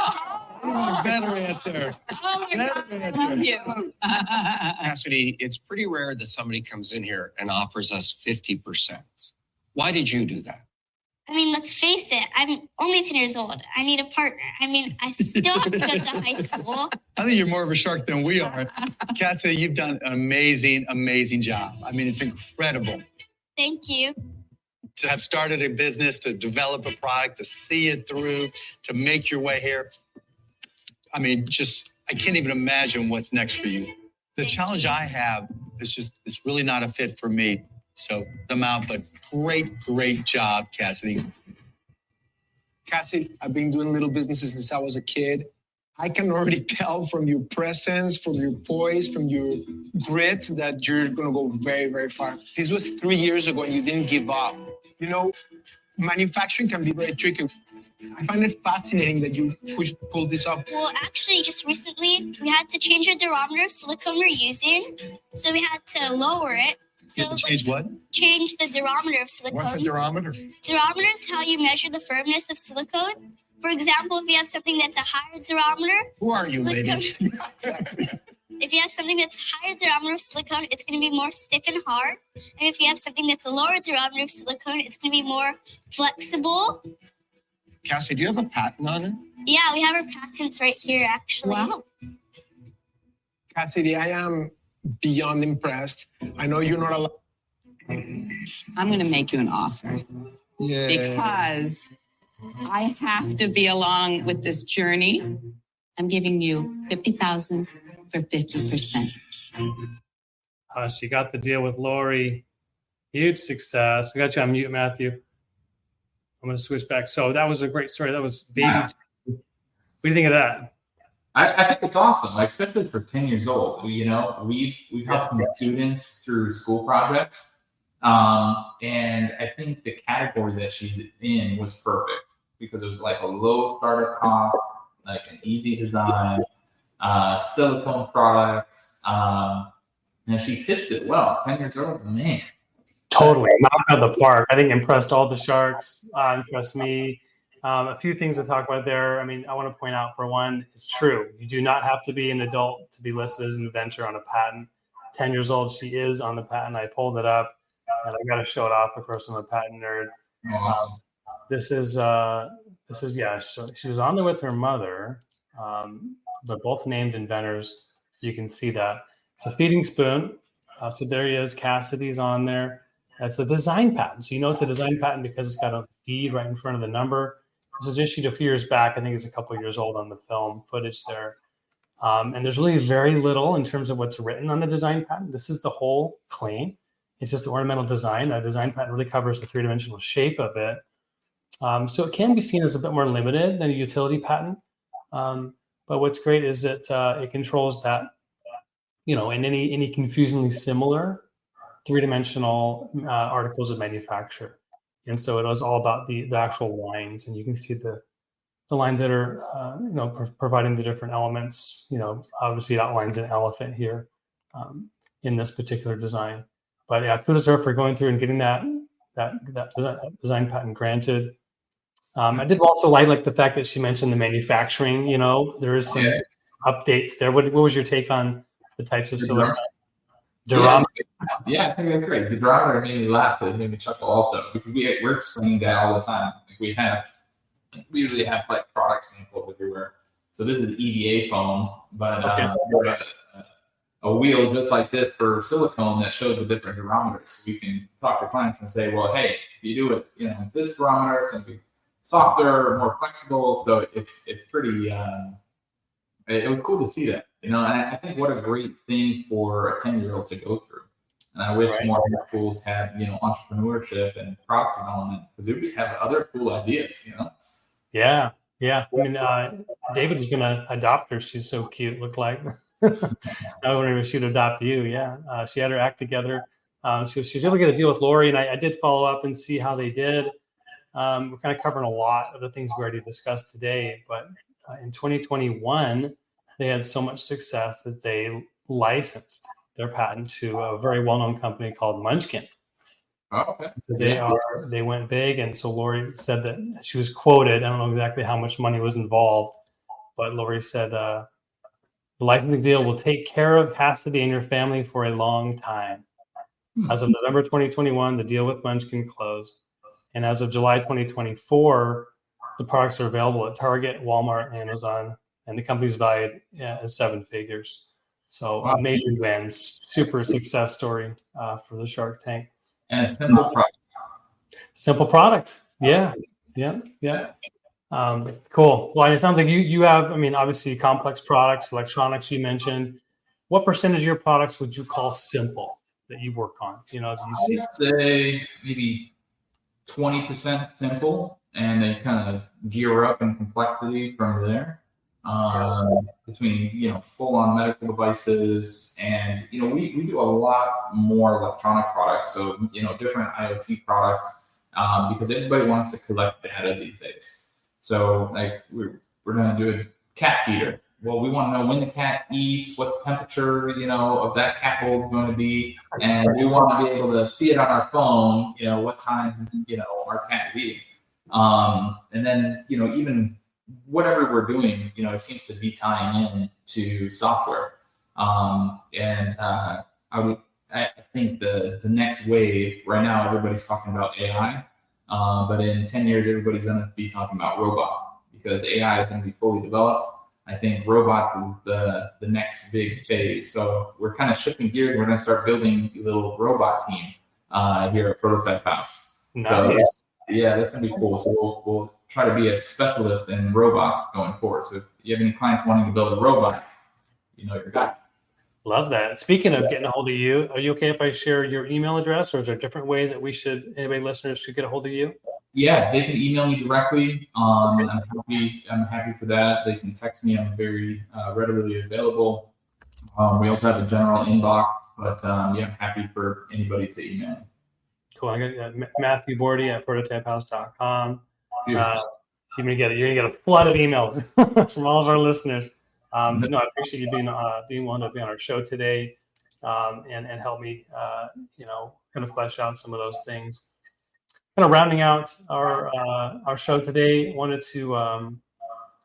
Better answer. Oh my God. I love you. Cassidy, it's pretty rare that somebody comes in here and offers us 50%. Why did you do that? I mean, let's face it. I'm only 10 years old. I need a partner. I mean, I still have to go to high school. I think you're more of a shark than we are. Cassidy, you've done an amazing, amazing job. I mean, it's incredible Thank you. to have started a business, to develop a product, to see it through, to make your way here. I mean, I can't even imagine what's next for you. The challenge I have is it's really not a fit for me. So I'm out, but great job, Cassidy. Cassie, I've been doing little businesses since I was a kid. I can already tell from your presence, from your poise, from your grit that you're going to go very, very far. This was 3 years ago and you didn't give up. You know, manufacturing can be very tricky. I find it fascinating that you pulled this up. Well, actually, just recently, we had to change our durometer of silicone we're using. So we had to lower it. So Change what? change the durometer of silicone. What's a durometer? Durometer is how you measure the firmness of silicone. For example, if you have something that's a higher durometer, Who are you, silicone- lady? If you have something that's higher durometer of silicone, it's going to be more stiff and hard. And if you have something that's a lower durometer of silicone, it's going to be more flexible. Cassie, do you have a patent on it? Yeah, we have our patents right here, actually. Wow. Cassidy, I am beyond impressed. I know you're not allowed. I'm going to make you an offer Yeah. because I have to be along with this journey. I'm giving you $50,000 for 50%. She got the deal with Lori. Huge success. I got you on mute, Matthew. I'm going to switch back. So that was a great story. That was baby. Yeah. What do you think of that? I think it's awesome, like, especially for 10 years old. You know, we've helped some students through school projects. And I think the category that she's in was perfect because it was like a low startup cost, like an easy design, silicone products. And she pitched it well. 10 years old, man. Totally. Knocked out of the park. I think impressed all the sharks, impressed me. A few things to talk about there. I mean, I want to point out, for one, it's true. You do not have to be an adult to be listed as an inventor on a patent. 10 years old, she is on the patent. I pulled it up, and I got to show it off. Of course, I'm a patent nerd. Awesome. This is yeah. So she was on there with her mother, but both named inventors. You can see that it's a feeding spoon. So there he is. Cassidy's on there. That's a design patent. So you know it's a design patent because it's got a D right in front of the number. This was issued a few years back. I think it's a couple of years old on the film footage there. And there's really very little in terms of what's written on the design patent. This is the whole claim. It's just the ornamental design. A design patent really covers the three-dimensional shape of it. So it can be seen as a bit more limited than a utility patent. But what's great is that it controls that, you know, in any confusingly similar three-dimensional articles of manufacture. And so it was all about the actual lines, and you can see the lines that are, providing the different elements. You know, obviously it outlines an elephant here in this particular design. But yeah, kudos to her for going through and getting that design patent granted. I did also like the fact that she mentioned the manufacturing. You know, there is some updates there. What was your take on the types of silicone? Durometer. Yeah, I think that's great. The durometer made me laugh. It made me chuckle also because we're explaining that all the time. Like we usually have like product samples everywhere. So this is EVA foam, but we have a wheel just like this for silicone that shows the different durometers. So we can talk to clients and say, well, hey, if you do it, this durometer, it's going to be softer, more flexible. So it's pretty. It was cool to see that, and I think what a great thing for a 10-year-old to go through. And I wish more schools had, entrepreneurship and product development because we have other cool ideas, Yeah. I mean, David is going to adopt her. She's so cute. Looked like. I wonder if she'd adopt you. Yeah. She had her act together. She's able to get a deal with Lori, and I did follow up and see how they did. We're kind of covering a lot of the things we already discussed today, but in 2021, they had so much success that they licensed their patent to a very well-known company called Munchkin. Oh, okay. So they went big, and so Lori said that she was quoted. I don't know exactly how much money was involved, but Lori said the licensing deal will take care of Cassidy and your family for a long time. As of November 2021, the deal with Munchkin closed, and as of July 2024, the products are available at Target, Walmart, Amazon, and the company's valued at 7 figures. So a major win, super success story for the Shark Tank. And a simple product. Simple product. Yeah. Cool. Well, it sounds like you have, obviously complex products, electronics you mentioned. What percentage of your products would you call simple that you work on? I'd say maybe 20% simple, and then kind of gear up in complexity from there. Between full-on medical devices and we do a lot more electronic products, so different IoT products because everybody wants to collect data these days. So like we're going to do a cat feeder. Well, we want to know when the cat eats, what the temperature of that cat bowl is going to be, and we want to be able to see it on our phone. What time our cat is eating, and then even whatever we're doing, it seems to be tying in to software. I think the next wave right now, everybody's talking about AI, but in 10 years, everybody's going to be talking about robots because AI is going to be fully developed. I think robots is the next big phase. So we're kind of shifting gears. We're going to start building a little robot team here at Prototype House. Nice. So, yeah, that's going to be cool. So we'll try to be a specialist in robots going forward. So if you have any clients wanting to build a robot, your guy. Love that. Speaking of getting a hold of you, are you okay if I share your email address, or is there a different way that listeners should get a hold of you? Yeah, they can email me directly. I'm happy for that. They can text me. I'm very readily available. We also have a general inbox, but I'm happy for anybody to email me. Cool. I got Matthew Bordy at prototypehouse.com. You're gonna get a flood of emails from all of our listeners. But no, I appreciate you being willing to be on our show today and help me, kind of flesh out some of those things. Kind of rounding out our show today, wanted to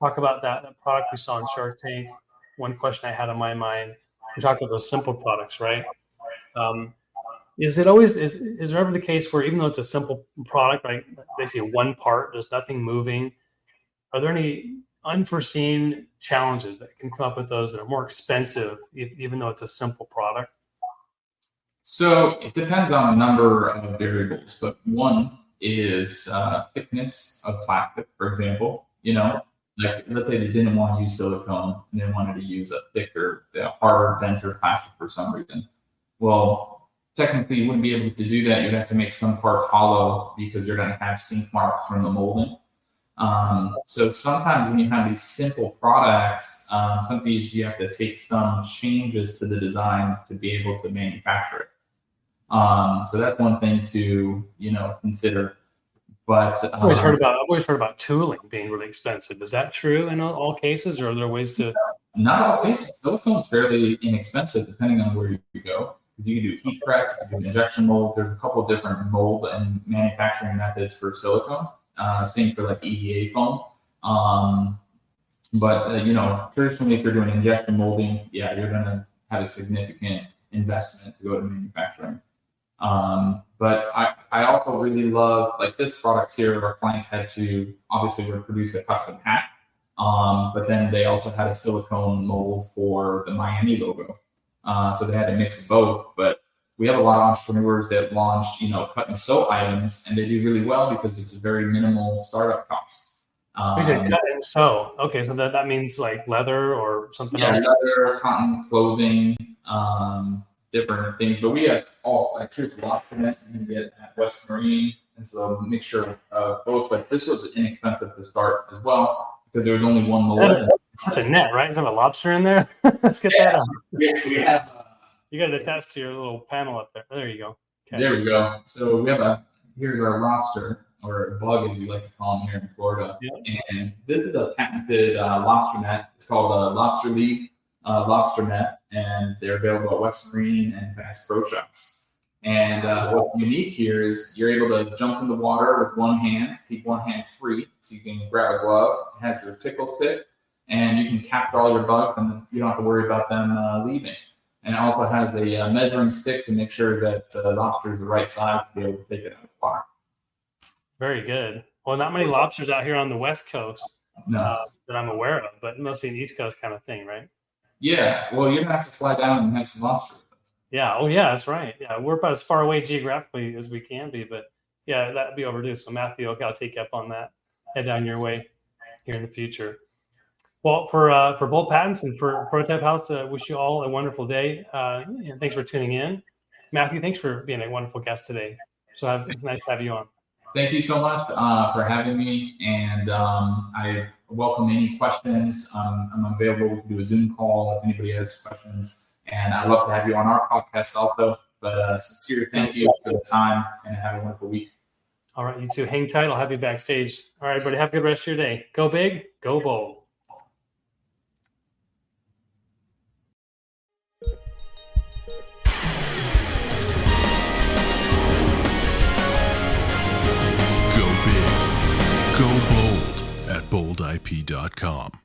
talk about that product we saw in Shark Tank. One question I had on my mind, we talked about those simple products, right? Is there ever the case where even though it's a simple product, like basically one part, there's nothing moving, are there any unforeseen challenges that can come up with those that are more expensive, even though it's a simple product? So it depends on a number of variables, but one is thickness of plastic, for example. Like let's say they didn't want to use silicone and they wanted to use a thicker, harder, denser plastic for some reason. Well, technically you wouldn't be able to do that. You'd have to make some parts hollow because you're going to have sink marks from the molding. So sometimes when you have these simple products, sometimes you have to take some changes to the design to be able to manufacture it. So that's one thing to, consider. But I've always heard about tooling being really expensive. Is that true in all cases, or are there ways to? Not all cases. Silicone's fairly inexpensive depending on where you go. You can do heat press, you can do injection mold. There's a couple of different mold and manufacturing methods for silicone. Same for like EVA foam. But traditionally, if you're doing injection molding, you're going to have a significant investment to go to manufacturing. But I also really love, like this product here, our clients had to obviously produce a custom hat, but then they also had a silicone mold for the Miami logo. So they had a mix of both, but we have a lot of entrepreneurs that launch, cut and sew items, and they do really well because it's a very minimal startup cost. You said cut and sew. Okay, so that means like leather or something else? Leather, cotton, clothing, different things. But we have here's a lot from it you can get at West Marine, and so a mixture of both. But this was inexpensive to start as well because there was only one mold. That's a net, right? Is there a lobster in there? Let's get that out. We have. You got it attached to your little panel up there. There you go. Okay. There we go. So we have here's our lobster, or bug as we like to call them here in Florida. Yeah. And this is a patented lobster net. It's called a Lobster League lobster net, and they're available at West Marine and Bass Pro Shops. And what's unique here is you're able to jump in the water with one hand, keep one hand free, so you can grab a glove. It has your tickle stick, and you can capture all your bugs, and you don't have to worry about them leaving. And it also has a measuring stick to make sure that the lobster is the right size to be able to take it out of the water. Very good. Well, not many lobsters out here on the West Coast that I'm aware of, but mostly an East Coast kind of thing, right? Yeah. Well, you're going to have to fly down and have some lobster with us. Yeah. Oh, yeah, that's right. Yeah, we're about as far away geographically as we can be, but yeah, that'd be overdue. So, Matthew, okay, I'll take you up on that. Head down your way here in the future. Well, for Bold Patents and for Prototype House, wish you all a wonderful day. And thanks for tuning in. Matthew, thanks for being a wonderful guest today. So it's nice to have you on. Thank you so much for having me. And I welcome any questions. I'm available to do a Zoom call if anybody has questions. And I'd love to have you on our podcast also. But sincere thank you for the time, and have a wonderful week. All right, you too. Hang tight. I'll have you backstage. All right, everybody, have a good rest of your day. Go big, go bold. Go bold at boldip.com.